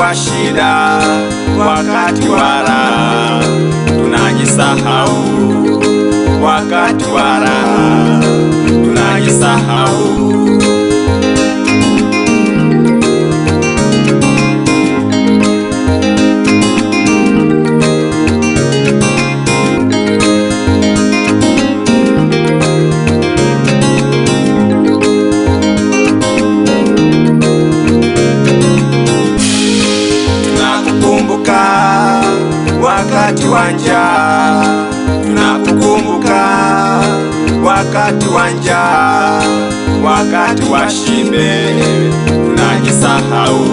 wa shida, wakati wa raha tunajisahau, wakati wa raha tunajisahau. Wakati wa njaa tunakukumbuka, wakati wa njaa, wakati wa shibe tunajisahau,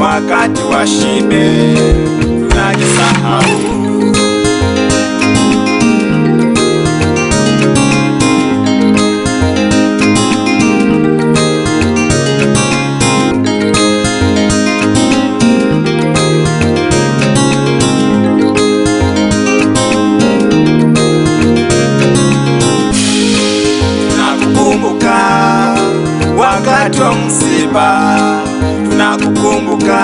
wakati wa shibe tunajisahau. Wakati wa msiba tunakukumbuka,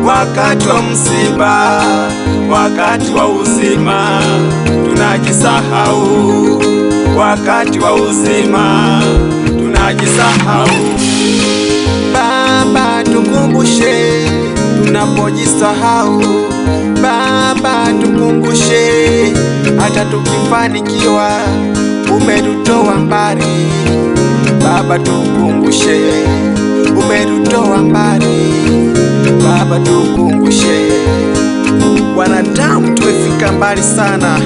wakati wa msiba, wakati wa uzima tunajisahau, wakati wa uzima tunajisahau. Baba, tukumbushe tunapojisahau, Baba tukumbushe, hata tukifanikiwa umetutoa mbali. Baba tukumbushe, umetutoa mbali. Baba tukumbushe. Wanadamu tumefika mbali sana,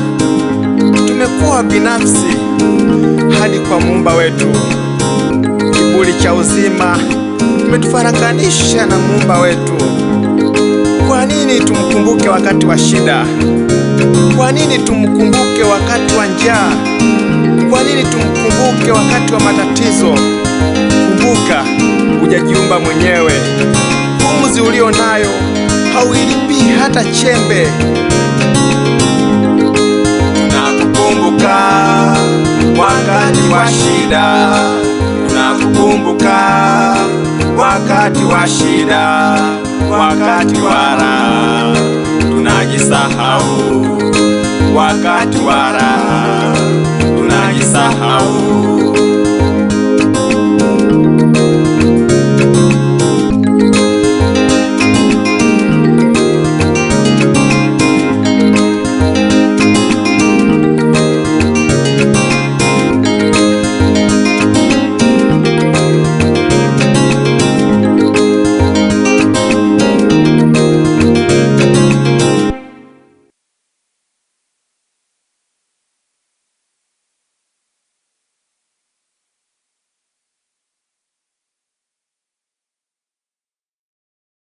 tumekuwa binafsi hadi kwa Muumba wetu. Kiburi cha uzima kimetufarakanisha na Muumba wetu. Kwa nini tumkumbuke wakati wa shida? Kwa nini tumkumbuke wakati wa njaa? Kwa nini tumkumbuke wakati wa matatizo? Kumbuka, hujajiumba mwenyewe. Pumzi ulio nayo hauilipii hata chembe. Tunakukumbuka wakati wa shida, tunakukumbuka wakati wa shida, wakati wa raha